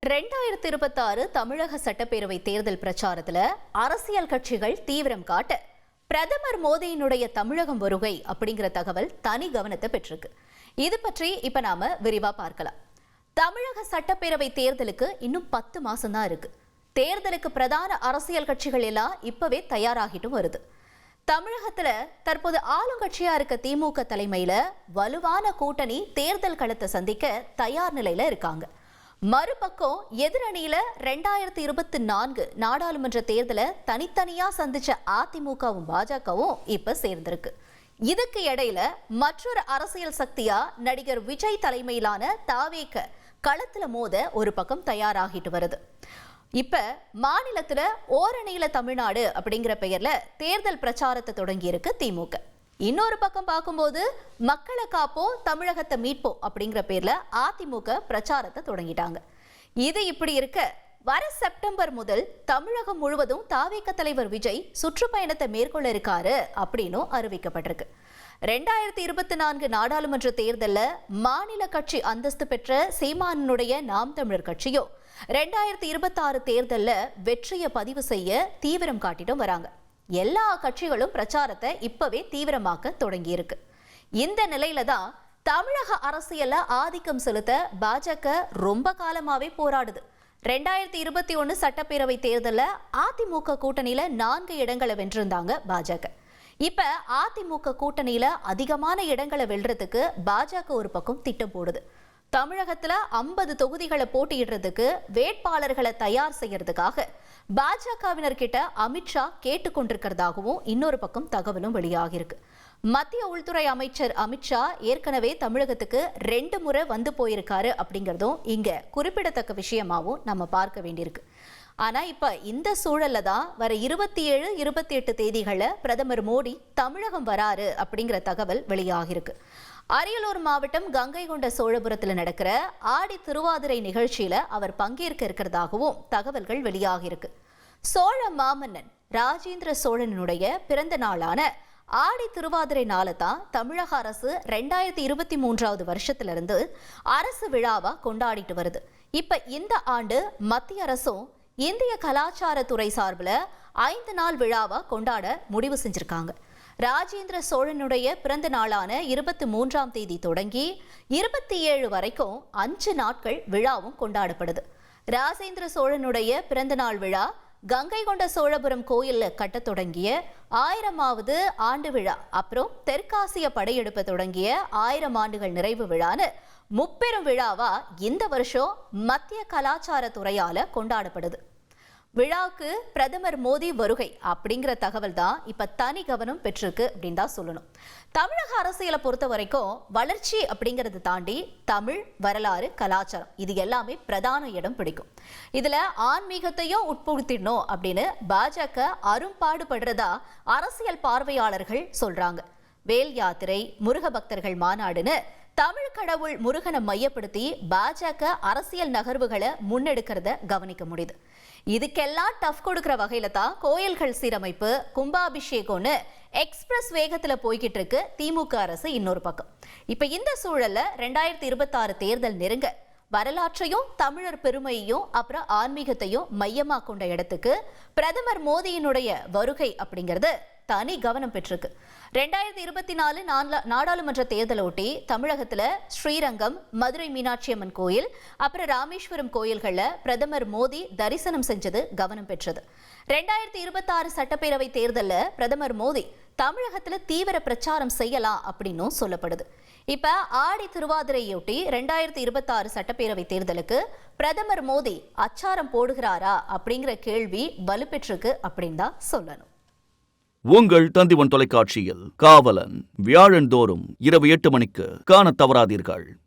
2026 தமிழக சட்டப்பேரவை தேர்தல் பிரச்சாரத்துல அரசியல் கட்சிகள் தீவிரம் காட்ட பிரதமர் மோடியினுடைய தமிழகம் வருகை அப்படிங்கிற தகவல் தனி கவனத்தை பெற்றிருக்கு. இது பற்றி இப்ப நாம விரிவா பார்க்கலாம். தமிழக சட்டப்பேரவை தேர்தலுக்கு இன்னும் 10 மாசம் தான் இருக்கு. தேர்தலுக்கு பிரதான அரசியல் கட்சிகள் எல்லாம் இப்பவே தயாராகிட்டும் வருது. தமிழகத்துல தற்போது ஆளுங்கட்சியா இருக்க திமுக தலைமையில வலுவான கூட்டணி தேர்தல் களத்தை சந்திக்க தயார் நிலையில இருக்காங்க. மறுபக்கம் எதிரணியில 2024 நாடாளுமன்ற தேர்தலை தனித்தனியா சந்திச்ச அதிமுகவும் பாஜகவும் இப்ப சேர்ந்திருக்கு. இதுக்கு இடையில மற்றொரு அரசியல் சக்தியா நடிகர் விஜய் தலைமையிலான தாவேக களத்துல மோத ஒரு பக்கம் தயாராகிட்டு வருது. இப்ப மாநிலத்துல ஓரணியில தமிழ்நாடு அப்படிங்கிற பெயர்ல தேர்தல் பிரச்சாரத்தை தொடங்கி இருக்கு திமுக. இன்னொரு பக்கம் பார்க்கும்போது மக்களை காப்போம் தமிழகத்தை மீட்போம் அப்படிங்கிற பேர்ல அதிமுக பிரச்சாரத்தை தொடங்கிட்டாங்க. இது இப்படி இருக்க வர செப்டம்பர் முதல் தமிழகம் முழுவதும் தாவேக தலைவர் விஜய் சுற்றுப்பயணத்தை மேற்கொள்ள இருக்காரு அப்படின்னு அறிவிக்கப்பட்டிருக்கு. 2024 நாடாளுமன்ற தேர்தலில் மாநில கட்சி அந்தஸ்து பெற்ற சீமானுடைய நாம் தமிழர் கட்சியோ 2026 தேர்தலில் வெற்றியை பதிவு செய்ய தீவிரம் காட்டிட்டும் வராங்க. எல்லா கட்சிகளும் பிரச்சாரத்தை இப்பவே தீவிரமாக்க தொடங்கி இருக்கு. இந்த நிலையில தான் தமிழக அரசியல்ல ஆதிக்கம் செலுத்த பாஜக ரொம்ப காலமாவே போராடுது. 2021 சட்டப்பேரவை தேர்தலில் அதிமுக கூட்டணியில 4 இடங்களை வென்றிருந்தாங்க பாஜக. இப்ப அதிமுக கூட்டணியில அதிகமான இடங்களை வெல்றதுக்கு பாஜக ஒரு பக்கம் திட்டம் போடுது. தமிழகத்துல 50 தொகுதிகளை போட்டியிடுறதுக்கு வேட்பாளர்களை தயார் செய்யறதுக்காக பாஜகவினர் கிட்ட அமித்ஷா கேட்டுக்கொண்டிருக்கிறதாகவும் இன்னொரு பக்கம் தகவலும் வெளியாகிருக்கு. மத்திய உள்துறை அமைச்சர் அமித்ஷா ஏற்கனவே தமிழகத்துக்கு 2 முறை வந்து போயிருக்காரு அப்படிங்கிறதும் இங்க குறிப்பிடத்தக்க விஷயமாவும் நம்ம பார்க்க வேண்டியிருக்கு. ஆனா இப்ப இந்த சூழல்ல தான் வர 27, 28 தேதிகள்ல பிரதமர் மோடி தமிழகம் வராரு அப்படிங்கிற தகவல் வெளியாகிருக்கு. அரியலூர் மாவட்டம் கங்கை கொண்ட சோழபுரத்தில் நடக்கிற ஆடி திருவாதிரை நிகழ்ச்சியில அவர் பங்கேற்க இருக்கிறதாகவும் தகவல்கள் வெளியாகிருக்கு. சோழ மாமன்னன் ராஜேந்திர சோழனுடைய பிறந்த நாளான ஆடி திருவாதிரை நாளை தான் தமிழக அரசு 2023 வருஷத்திலிருந்து அரசு விழாவா கொண்டாடிட்டு வருது. இப்ப இந்த ஆண்டு மத்திய அரசும் இந்திய கலாச்சாரத்துறை சார்பில் 5 நாள் விழாவா கொண்டாட முடிவு செஞ்சிருக்காங்க. ராஜேந்திர சோழனுடைய பிறந்த நாளான 23ஆம் தேதி தொடங்கி 27 வரைக்கும் 5 நாட்கள் விழாவும் கொண்டாடப்படுது. ராஜேந்திர சோழனுடைய பிறந்த நாள் விழா கங்கை கொண்ட சோழபுரம் கோயில்ல கட்ட தொடங்கிய 1000வது ஆண்டு விழா, அப்புறம் தெற்காசிய படையெடுப்பு தொடங்கிய 1000 ஆண்டுகள் நிறைவு விழான்னு முப்பெரும் விழாவா இந்த வருஷம் மத்திய கலாச்சாரத்துறையால கொண்டாடப்படுது. விழாவுக்கு பிரதமர் மோடி வருகை அப்படிங்கிற தகவல் தான் இப்ப தனி கவனம் பெற்றிருக்கு அப்படின்னு தான் சொல்லணும். தமிழக அரசியலை பொறுத்த வரைக்கும் வளர்ச்சி அப்படிங்கறத தாண்டி தமிழ், வரலாறு, கலாச்சாரம் இது எல்லாமே பிரதான இடம் பிடிக்கும். இதுல ஆன்மீகத்தையும் உட்புகுத்திடணும் அப்படின்னு பாஜக அரும்பாடுபடுறதா அரசியல் பார்வையாளர்கள் சொல்றாங்க. வேல் யாத்திரை, முருக பக்தர்கள் மாநாடுன்னு தமிழ் கடவுள் முருகனை மையப்படுத்தி பாஜக அரசியல் நகர்வுகளை முன்னெடுக்கிறத கவனிக்க முடியுது. இதுக்கெல்லாம் டஃப் கொடுக்கிற வகையில தான் கோயில்கள் சீரமைப்பு, கும்பாபிஷேகம்னு எக்ஸ்பிரஸ் வேகத்துல போய்கிட்டு இருக்கு திமுக அரசு இன்னொரு பக்கம். இப்ப இந்த சூழல்ல 2026 தேர்தல் நெருங்க வரலாற்றையும் தமிழர் பெருமையையும் அப்புறம் ஆன்மீகத்தையும் மையமா கொண்ட இடத்துக்கு பிரதமர் மோடியினுடைய வருகை அப்படிங்கிறது தனி கவனம் பெற்றிருக்கு. 2024 நாடாளுமன்ற தேர்தலொட்டி தமிழகத்துல ஸ்ரீரங்கம், மதுரை மீனாட்சி அம்மன் கோயில், அப்புறம் ராமேஸ்வரம் கோயில்கள்ல பிரதமர் மோடி தரிசனம் செஞ்சது கவனம் பெற்றது. 2026 சட்டப்பேரவை தேர்தலில் பிரதமர் மோடி தமிழகத்துல தீவிர பிரச்சாரம் செய்யலாம் அப்படின்னும் சொல்லப்படுது. இப்ப ஆடி திருவாதிரையொட்டி 2026 சட்டப்பேரவை தேர்தலுக்கு பிரதமர் மோடி அச்சாரம் போடுகிறாரா அப்படிங்கிற கேள்வி வலுப்பெற்றிருக்கு அப்படின்னு தான் சொல்லணும். உங்கள் தந்திவன் தொலைக்காட்சியில் காவலன் வியாழன் தோறும் இரவு 8 மணிக்கு காணத் தவறாதீர்கள்.